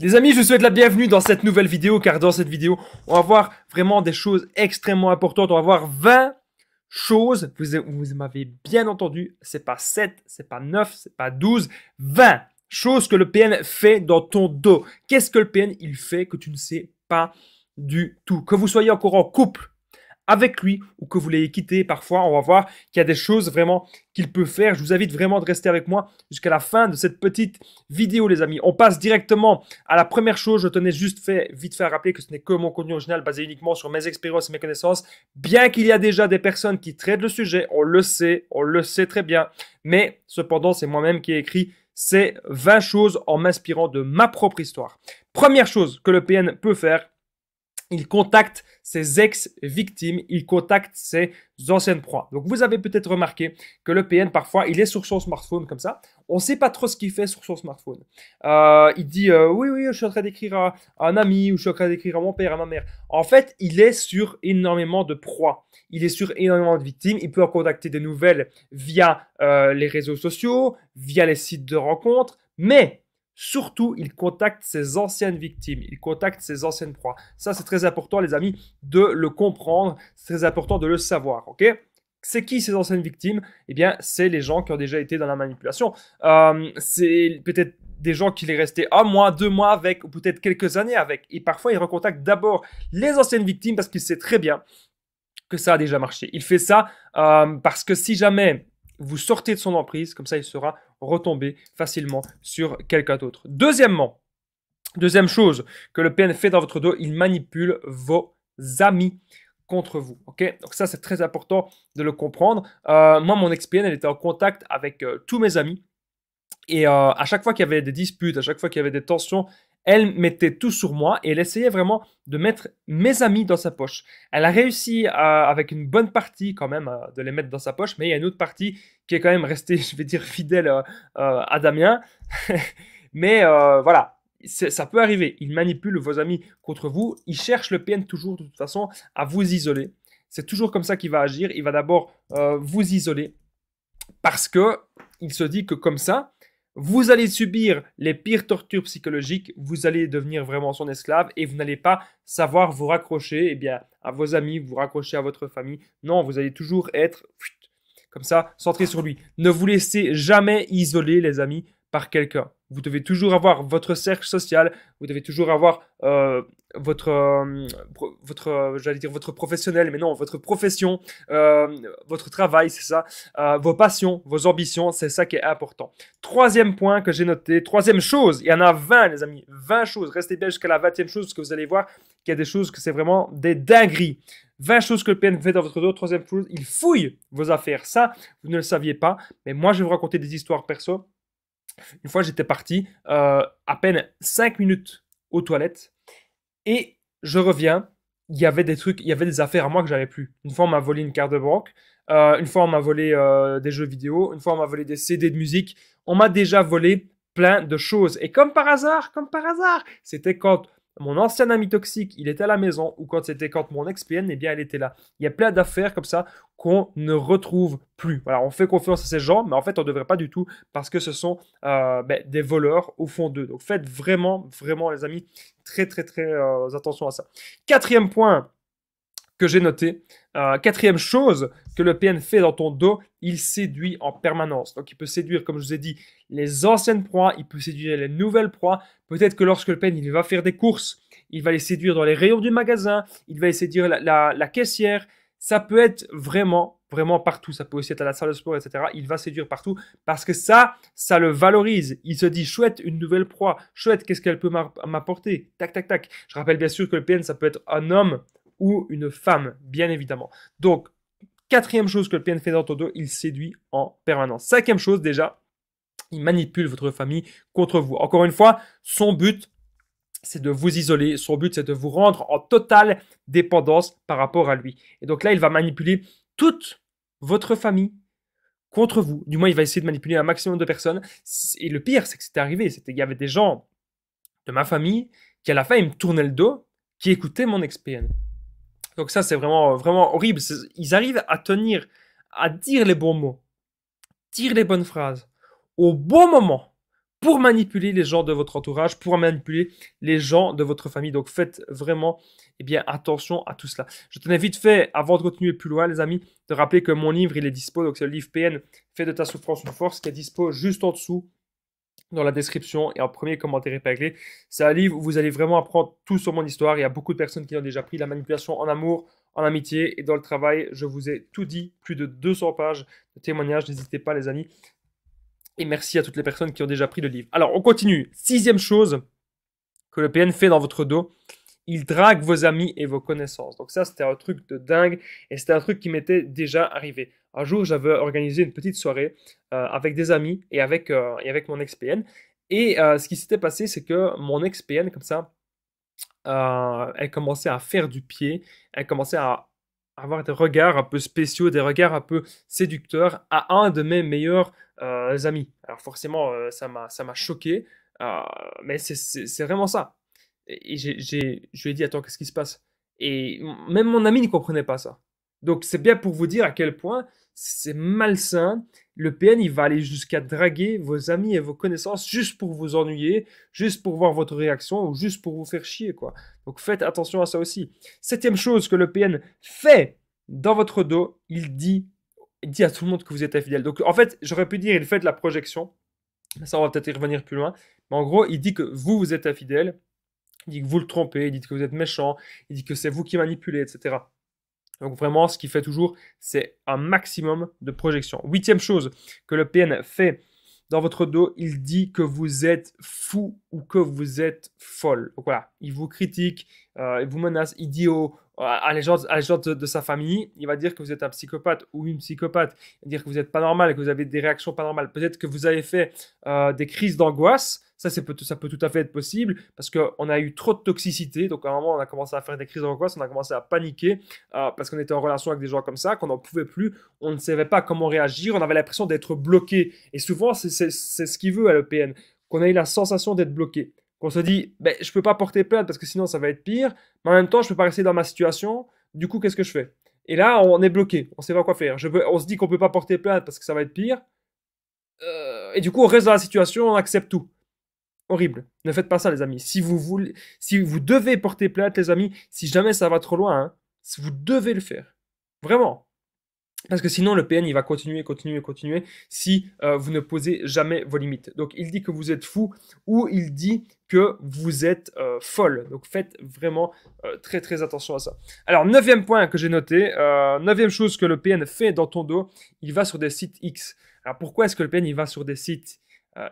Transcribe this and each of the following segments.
Les amis, je vous souhaite la bienvenue dans cette nouvelle vidéo, car dans cette vidéo, on va voir vraiment des choses extrêmement importantes. On va voir 20 choses, vous m'avez bien entendu, c'est pas 7, c'est pas 9, c'est pas 12, 20 choses que le PN fait dans ton dos. Qu'est-ce que le PN, il fait que tu ne sais pas du tout? Que vous soyez encore en couple avec lui ou que vous l'ayez quitté, parfois, on va voir qu'il y a des choses vraiment qu'il peut faire. Je vous invite vraiment de rester avec moi jusqu'à la fin de cette petite vidéo, les amis. On passe directement à la première chose. Je tenais juste vite fait à rappeler que ce n'est que mon contenu original basé uniquement sur mes expériences et mes connaissances. Bien qu'il y a déjà des personnes qui traitent le sujet, on le sait très bien. Mais cependant, c'est moi-même qui ai écrit ces 20 choses en m'inspirant de ma propre histoire. Première chose que le PN peut faire, il contacte ses ex-victimes, il contacte ses anciennes proies. Donc vous avez peut-être remarqué que le PN, parfois, il est sur son smartphone comme ça. On ne sait pas trop ce qu'il fait sur son smartphone. Il dit oui, je suis en train d'écrire à un ami, ou je suis en train d'écrire à mon père, à ma mère. En fait, il est sur énormément de proies. Il est sur énormément de victimes. Il peut en contacter des nouvelles via les réseaux sociaux, via les sites de rencontres. Mais surtout, il contacte ses anciennes victimes, il contacte ses anciennes proies. Ça, c'est très important, les amis, de le comprendre. C'est très important de le savoir, ok? C'est qui ces anciennes victimes? Eh bien, c'est les gens qui ont déjà été dans la manipulation. C'est peut-être des gens qu'il est resté un mois, 2 mois avec, ou peut-être quelques années avec. Et parfois, il recontacte d'abord les anciennes victimes parce qu'il sait très bien que ça a déjà marché. Il fait ça parce que si jamais vous sortez de son emprise, comme ça il sera retombé facilement sur quelqu'un d'autre. Deuxième chose que le PN fait dans votre dos, il manipule vos amis contre vous. Ok, donc ça c'est très important de le comprendre. Moi, mon ex-PN, elle était en contact avec tous mes amis. Et à chaque fois qu'il y avait des disputes, à chaque fois qu'il y avait des tensions, elle mettait tout sur moi et elle essayait vraiment de mettre mes amis dans sa poche. Elle a réussi avec une bonne partie quand même de les mettre dans sa poche, mais il y a une autre partie qui est quand même restée, je vais dire, fidèle à Damien. Mais voilà, ça peut arriver. Il manipule vos amis contre vous. Il cherche le PN toujours de toute façon à vous isoler. C'est toujours comme ça qu'il va agir. Il va d'abord vous isoler parce que il se dit que comme ça, vous allez subir les pires tortures psychologiques, vous allez devenir vraiment son esclave et vous n'allez pas savoir vous raccrocher à vos amis, vous raccrocher à votre famille. Non, vous allez toujours être comme ça, centré sur lui. Ne vous laissez jamais isoler, les amis, par quelqu'un. Vous devez toujours avoir votre cercle social, vous devez toujours avoir j'allais dire votre professionnel, mais non, votre profession, votre travail, c'est ça, vos passions, vos ambitions, c'est ça qui est important. Troisième point que j'ai noté, troisième chose, il y en a 20, les amis, 20 choses. Restez bien jusqu'à la 20e chose, parce que vous allez voir qu'il y a des choses que c'est vraiment des dingueries. 20 choses que le PN fait dans votre dos. Troisième chose, il fouille vos affaires. Ça, vous ne le saviez pas, mais moi, je vais vous raconter des histoires perso. Une fois, j'étais parti à peine 5 minutes aux toilettes et je reviens. Il y avait des trucs, il y avait des affaires à moi que j'avais plus. Une fois, on m'a volé une carte de banque. Une fois, on m'a volé des jeux vidéo. Une fois, on m'a volé des CD de musique. On m'a déjà volé plein de choses. Et comme par hasard, c'était quand mon ancien ami toxique, il était à la maison, ou quand mon ex-PN, eh bien, elle était là. Il y a plein d'affaires comme ça qu'on ne retrouve plus. Voilà, on fait confiance à ces gens, mais en fait, on ne devrait pas du tout, parce que ce sont des voleurs au fond d'eux. Donc, faites vraiment, les amis, très, attention à ça. Quatrième point que j'ai noté, quatrième chose que le PN fait dans ton dos, il séduit en permanence. Donc il peut séduire, comme je vous ai dit, les anciennes proies, il peut séduire les nouvelles proies. Peut-être que lorsque le PN il va faire des courses, il va les séduire dans les rayons du magasin, il va les séduire la caissière. Ça peut être vraiment partout. Ça peut aussi être à la salle de sport, etc. Il va séduire partout parce que ça le valorise. Il se dit, chouette, une nouvelle proie. Chouette, qu'est-ce qu'elle peut m'apporter? Tac, tac, tac. Je rappelle bien sûr que le PN, ça peut être un homme ou une femme, bien évidemment. Donc, quatrième chose que le PN fait dans ton dos, il séduit en permanence. Cinquième chose, déjà, il manipule votre famille contre vous. Encore une fois, son but, c'est de vous isoler. Son but, c'est de vous rendre en totale dépendance par rapport à lui. Et donc là, il va manipuler toute votre famille contre vous. Du moins, il va essayer de manipuler un maximum de personnes. Et le pire, c'est que c'était arrivé. Il y avait des gens de ma famille qui, à la fin, ils me tournaient le dos, qui écoutaient mon ex-PN. Donc ça, c'est vraiment horrible. Ils arrivent à tenir, à dire les bons mots, dire les bonnes phrases, au bon moment, pour manipuler les gens de votre entourage, pour manipuler les gens de votre famille. Donc faites vraiment attention à tout cela. Je tenais vite fait, avant de continuer plus loin, les amis, de rappeler que mon livre, il est dispo. Donc c'est le livre PN, Fais de ta souffrance une force, qui est dispo juste en dessous dans la description et en premier commentaire épinglé. C'est un livre où vous allez vraiment apprendre tout sur mon histoire. Il y a beaucoup de personnes qui ont déjà pris la manipulation en amour, en amitié et dans le travail. Je vous ai tout dit, plus de 200 pages de témoignages. N'hésitez pas, les amis. Et merci à toutes les personnes qui ont déjà pris le livre. Alors, on continue. 6e chose que le PN fait dans votre dos, il drague vos amis et vos connaissances. Donc ça, c'était un truc de dingue et c'était un truc qui m'était déjà arrivé. Un jour, j'avais organisé une petite soirée avec des amis et avec mon ex-PN. Et ce qui s'était passé, c'est que mon ex-PN, comme ça, elle commençait à faire du pied, elle commençait à avoir des regards un peu spéciaux, des regards un peu séducteurs à un de mes meilleurs amis. Alors forcément, ça m'a choqué, mais c'est vraiment ça. Et je lui ai dit, attends, qu'est-ce qui se passe? Et même mon ami ne comprenait pas ça. Donc c'est bien pour vous dire à quel point c'est malsain. Le PN, il va aller jusqu'à draguer vos amis et vos connaissances juste pour vous ennuyer, juste pour voir votre réaction ou juste pour vous faire chier, quoi. Donc faites attention à ça aussi. 7e chose que le PN fait dans votre dos, il dit à tout le monde que vous êtes infidèle. Donc en fait, j'aurais pu dire, il fait de la projection. Ça, on va peut-être y revenir plus loin. Mais en gros, il dit que vous êtes infidèle. Il dit que vous le trompez, il dit que vous êtes méchant, il dit que c'est vous qui manipulez, etc. Donc vraiment, ce qu'il fait toujours, c'est un maximum de projection. 8e chose que le PN fait dans votre dos, il dit que vous êtes fou ou que vous êtes folle. Donc voilà, il vous critique, il vous menace, il dit à les gens de sa famille, il va dire que vous êtes un psychopathe ou une psychopathe, il va dire que vous n'êtes pas normal, que vous avez des réactions pas normales. Peut-être que vous avez fait des crises d'angoisse. Ça peut tout à fait être possible parce qu'on a eu trop de toxicité. Donc, à un moment, on a commencé à faire des crises d'angoisse, on a commencé à paniquer parce qu'on était en relation avec des gens comme ça, qu'on n'en pouvait plus, on ne savait pas comment réagir, on avait l'impression d'être bloqué. Et souvent, c'est ce qu'il veut à l'EPN, qu'on ait eu la sensation d'être bloqué. Qu'on se dit, ben, je ne peux pas porter plainte parce que sinon ça va être pire, mais en même temps, je ne peux pas rester dans ma situation. Du coup, qu'est-ce que je fais? Et là, on est bloqué, on ne sait pas quoi faire. On se dit qu'on ne peut pas porter plainte parce que ça va être pire. Et du coup, on reste dans la situation, on accepte tout. Horrible. Ne faites pas ça, les amis. Si vous devez porter plainte, les amis, si jamais ça va trop loin, hein, vous devez le faire. Vraiment. Parce que sinon, le PN, il va continuer si vous ne posez jamais vos limites. Donc, il dit que vous êtes fou ou il dit que vous êtes folle. Donc, faites vraiment très, très attention à ça. Alors, 9e point que j'ai noté, 9e chose que le PN fait dans ton dos, il va sur des sites X. Alors, pourquoi est-ce que le PN, il va sur des sites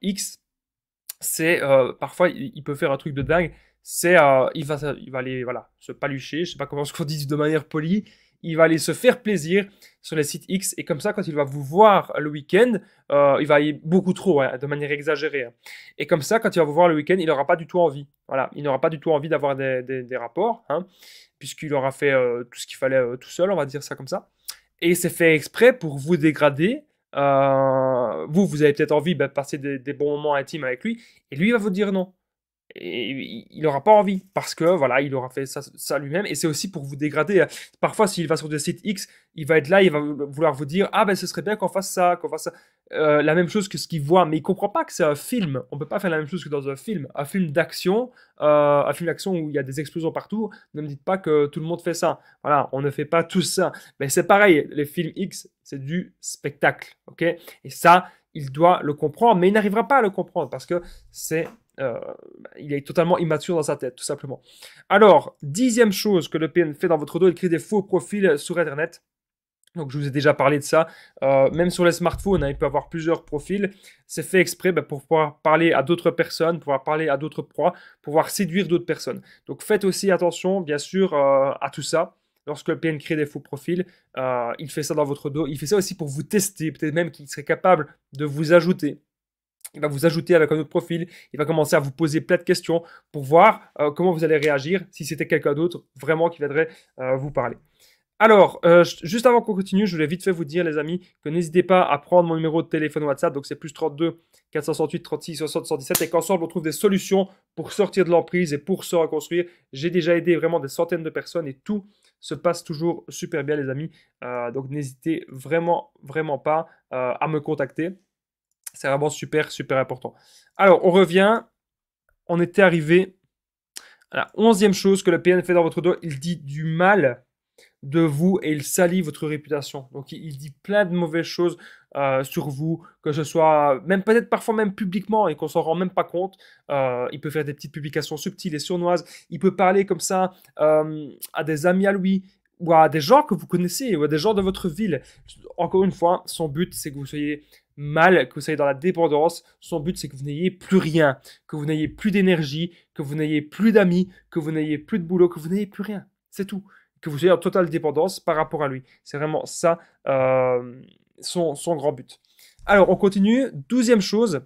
X? C'est parfois il peut faire un truc de dingue. C'est il va aller se palucher, je sais pas comment on dit de manière polie. Il va aller se faire plaisir sur les sites X et comme ça quand il va vous voir le week-end, il va y beaucoup trop, hein, de manière exagérée. Hein. Et comme ça quand il va vous voir le week-end, il n'aura pas du tout envie. Voilà, il n'aura pas du tout envie d'avoir des rapports, hein, puisqu'il aura fait tout ce qu'il fallait tout seul, on va dire ça comme ça. Et c'est fait exprès pour vous dégrader. Vous avez peut-être envie de passer des bons moments intimes avec lui, et lui il va vous dire non. Et il n'aura pas envie, parce que voilà, il aura fait ça lui-même, et c'est aussi pour vous dégrader. Parfois, s'il va sur des sites X, il va être là, il va vouloir vous dire, ah ben ce serait bien qu'on fasse ça, la même chose que ce qu'il voit, mais il comprend pas que c'est un film. On peut pas faire la même chose que dans un film d'action, où il y a des explosions partout. Ne me dites pas que tout le monde fait ça. Voilà, on ne fait pas tout ça. Mais c'est pareil, les films X, c'est du spectacle, ok? Et ça, il doit le comprendre, mais il n'arrivera pas à le comprendre parce que il est totalement immature dans sa tête, tout simplement. Alors, 10e chose que le PN fait dans votre dos, il crée des faux profils sur Internet. Donc, je vous ai déjà parlé de ça. Même sur les smartphones, hein, il peut avoir plusieurs profils. C'est fait exprès pour pouvoir parler à d'autres personnes, pouvoir parler à d'autres proies, pouvoir séduire d'autres personnes. Donc, faites aussi attention, bien sûr, à tout ça. Lorsque le PN crée des faux profils, il fait ça dans votre dos. Il fait ça aussi pour vous tester. Peut-être même qu'il serait capable de vous ajouter. Il va vous ajouter avec un autre profil, il va commencer à vous poser plein de questions pour voir comment vous allez réagir si c'était quelqu'un d'autre vraiment qui viendrait vous parler. Alors, juste avant qu'on continue, je voulais vite fait vous dire, les amis, que n'hésitez pas à prendre mon numéro de téléphone WhatsApp, donc c'est plus 32 468 36 60 117, et qu'ensemble on trouve des solutions pour sortir de l'emprise et pour se reconstruire. J'ai déjà aidé vraiment des centaines de personnes et tout se passe toujours super bien, les amis. Donc n'hésitez vraiment, vraiment pas à me contacter. C'est vraiment super, super important. Alors, on revient. On était arrivé à la 11e chose que le PN fait dans votre dos. Il dit du mal de vous et il salit votre réputation. Donc il dit plein de mauvaises choses sur vous, que ce soit même peut-être parfois même publiquement et qu'on s'en rend même pas compte. Il peut faire des petites publications subtiles et sournoises. Il peut parler comme ça à des amis à lui ou à des gens que vous connaissez ou à des gens de votre ville. Encore une fois, son but c'est que vous soyez mal, que vous soyez dans la dépendance. Son but c'est que vous n'ayez plus rien, que vous n'ayez plus d'énergie, que vous n'ayez plus d'amis, que vous n'ayez plus de boulot, que vous n'ayez plus rien. C'est tout, que vous soyez en totale dépendance par rapport à lui. C'est vraiment ça son grand but. Alors, on continue. 12e chose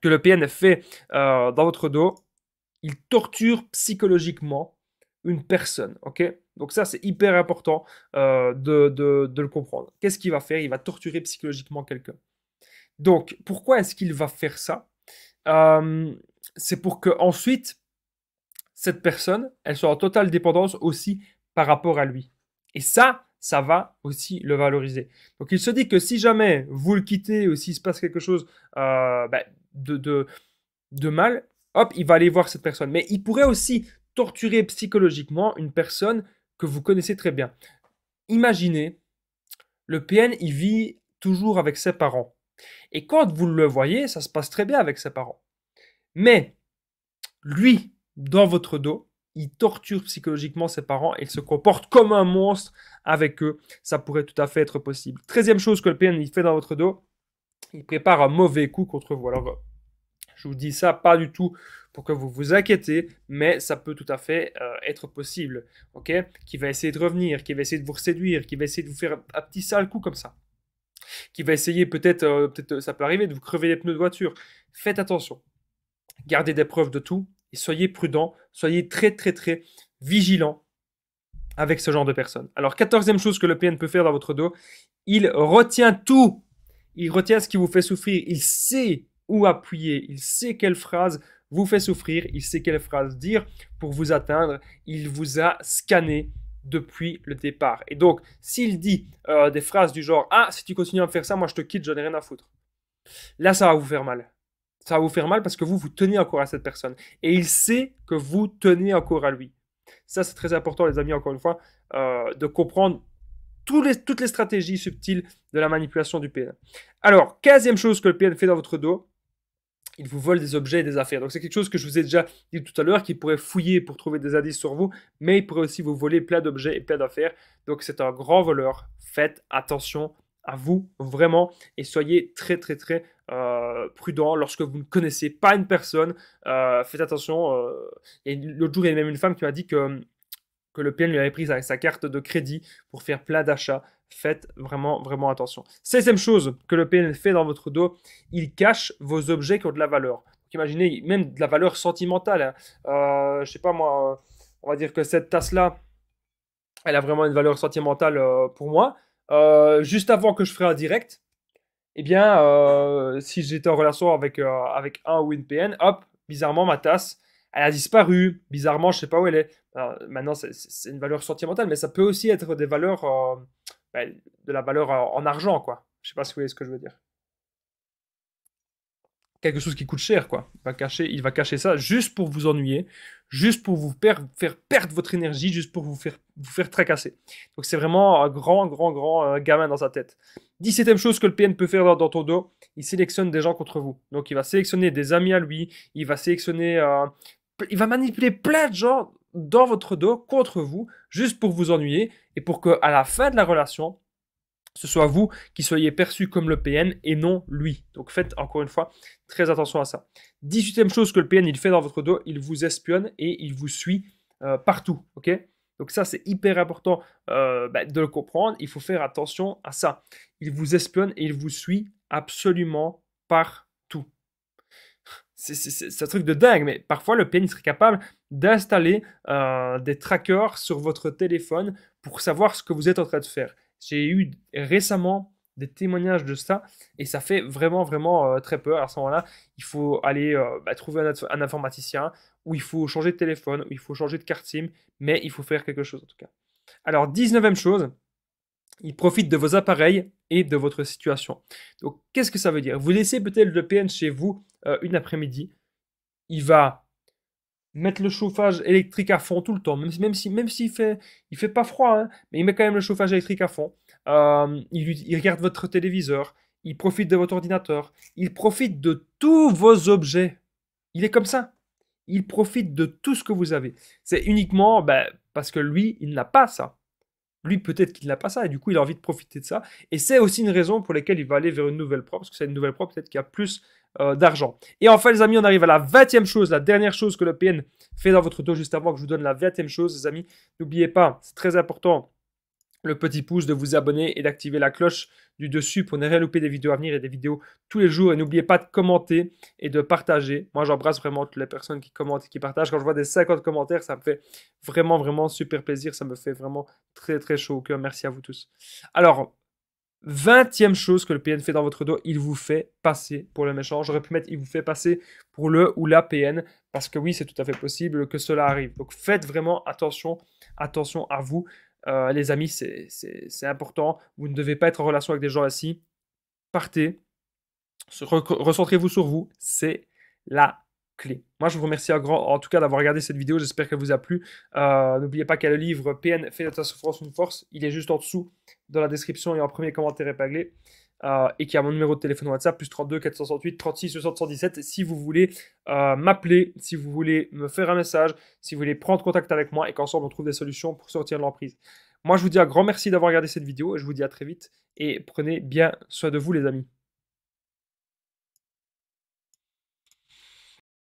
que le PN fait dans votre dos, il torture psychologiquement une personne. Ok. Donc ça, c'est hyper important de le comprendre. Qu'est-ce qu'il va faire? Il va torturer psychologiquement quelqu'un. Donc, pourquoi est-ce qu'il va faire ça? C'est pour que ensuite cette personne, elle soit en totale dépendance aussi par rapport à lui. Et ça va aussi le valoriser. Donc il se dit que si jamais vous le quittez ou s'il se passe quelque chose de mal, hop, il va aller voir cette personne. Mais il pourrait aussi torturer psychologiquement une personne que vous connaissez très bien. Imaginez, le PN, il vit toujours avec ses parents. Et quand vous le voyez, ça se passe très bien avec ses parents. Mais lui, dans votre dos, il torture psychologiquement ses parents et il se comporte comme un monstre avec eux. Ça pourrait tout à fait être possible. 13e chose que le PN il fait dans votre dos, il prépare un mauvais coup contre vous. Alors, je vous dis ça pas du tout pour que vous vous inquiétez, mais ça peut tout à fait être possible. Ok? Qui va essayer de revenir, qui va essayer de vous séduire, qui va essayer de vous faire un petit sale coup comme ça. Qui va essayer peut-être, ça peut arriver, de vous crever les pneus de voiture. Faites attention. Gardez des preuves de tout et soyez prudent, soyez très très très vigilant avec ce genre de personnes. Alors, 14e chose que le PN peut faire dans votre dos, il retient tout. Il retient ce qui vous fait souffrir. Il sait où appuyer. Il sait quelle phrase vous fait souffrir. Il sait quelle phrase dire pour vous atteindre. Il vous a scanné depuis le départ. Et donc, s'il dit des phrases du genre « Ah, si tu continues à me faire ça, moi je te quitte, j'en ai rien à foutre », là, ça va vous faire mal. Ça va vous faire mal parce que vous tenez encore à cette personne. Et il sait que vous tenez encore à lui. Ça, c'est très important, les amis, encore une fois, de comprendre toutes les stratégies subtiles de la manipulation du PN. Alors, 15e chose que le PN fait dans votre dos, il vous vole des objets et des affaires. Donc, c'est quelque chose que je vous ai déjà dit tout à l'heure, qu'il pourrait fouiller pour trouver des indices sur vous, mais il pourrait aussi vous voler plein d'objets et plein d'affaires. Donc, c'est un grand voleur. Faites attention à vous, vraiment, et soyez très, très, très prudent lorsque vous ne connaissez pas une personne. Faites attention. Et l'autre jour, il y a même une femme qui m'a dit que le PN lui avait pris sa carte de crédit pour faire plein d'achats. Faites vraiment, vraiment attention. 16e chose que le PN fait dans votre dos, il cache vos objets qui ont de la valeur. Donc, imaginez, même de la valeur sentimentale. Hein. Je sais pas moi, on va dire que cette tasse-là, elle a vraiment une valeur sentimentale pour moi. Juste avant que je ferai un direct, eh bien, si j'étais en relation avec un ou une PN, hop, bizarrement, ma tasse, elle a disparu. Bizarrement, je sais pas où elle est. Alors, maintenant, c'est une valeur sentimentale, mais ça peut aussi être des valeurs, de la valeur en argent, quoi. Je sais pas si vous voyez ce que je veux dire. Quelque chose qui coûte cher, quoi. Il va cacher ça juste pour vous ennuyer, juste pour vous faire perdre votre énergie, juste pour vous faire tracasser. Donc c'est vraiment un grand, grand, grand gamin dans sa tête. 17e chose que le PN peut faire dans ton dos, il sélectionne des gens contre vous. Donc il va sélectionner des amis à lui, il va sélectionner, il va manipuler plein de gens dans votre dos contre vous, juste pour vous ennuyer et pour qu'à la fin de la relation, ce soit vous qui soyez perçu comme le PN et non lui. Donc faites encore une fois très attention à ça. 18e chose que le PN il fait dans votre dos, il vous espionne et il vous suit partout. Ok? Donc ça c'est hyper important de le comprendre. Il faut faire attention à ça. Il vous espionne et il vous suit absolument partout. C'est un truc de dingue, mais parfois le PN il serait capable d'installer des trackers sur votre téléphone pour savoir ce que vous êtes en train de faire. J'ai eu récemment des témoignages de ça et ça fait vraiment, vraiment très peur. À ce moment-là, il faut aller trouver un informaticien ou il faut changer de téléphone ou il faut changer de carte SIM, mais il faut faire quelque chose en tout cas. Alors, 19e chose, Il profite de vos appareils et de votre situation. Donc, qu'est-ce que ça veut dire? Vous laissez peut-être le PN chez vous une après-midi. Il va mettre le chauffage électrique à fond tout le temps, même s'il fait pas froid, hein, mais il met quand même le chauffage électrique à fond. Il regarde votre téléviseur, il profite de votre ordinateur, il profite de tous vos objets. Il est comme ça. Il profite de tout ce que vous avez. C'est uniquement parce que lui, il n'a pas ça. Lui, peut-être qu'il n'a pas ça, et du coup, il a envie de profiter de ça. Et c'est aussi une raison pour laquelle il va aller vers une nouvelle pro, parce que c'est une nouvelle pro, peut-être qu'il y a plus d'argent. Et enfin, les amis, on arrive à la 20e chose, la dernière chose que le PN fait dans votre dos, juste avant que je vous donne la 20e chose, les amis. N'oubliez pas, c'est très important, le petit pouce, de vous abonner et d'activer la cloche du dessus pour ne rien louper des vidéos à venir et des vidéos tous les jours. Et n'oubliez pas de commenter et de partager. Moi, j'embrasse vraiment toutes les personnes qui commentent et qui partagent. Quand je vois des 50 commentaires, ça me fait vraiment, vraiment super plaisir. Ça me fait vraiment très, très chaud au cœur. Merci à vous tous. Alors, 20e chose que le PN fait dans votre dos, il vous fait passer pour le méchant. J'aurais pu mettre il vous fait passer pour le ou la PN, parce que oui, c'est tout à fait possible que cela arrive. Donc faites vraiment attention, attention à vous. Les amis, c'est important. Vous ne devez pas être en relation avec des gens ainsi. Partez, recentrez-vous sur vous. C'est la clé. Moi, je vous remercie en tout cas d'avoir regardé cette vidéo. J'espère qu'elle vous a plu. N'oubliez pas qu'il y a le livre PN fait de ta souffrance une force. Il est juste en dessous dans la description et en premier commentaire épinglé. Et qu'il y a mon numéro de téléphone WhatsApp, plus 32 468 36 60 117. Si vous voulez m'appeler, si vous voulez me faire un message, si vous voulez prendre contact avec moi et qu'ensemble on trouve des solutions pour sortir de l'emprise. Moi, je vous dis un grand merci d'avoir regardé cette vidéo et je vous dis à très vite et prenez bien soin de vous, les amis.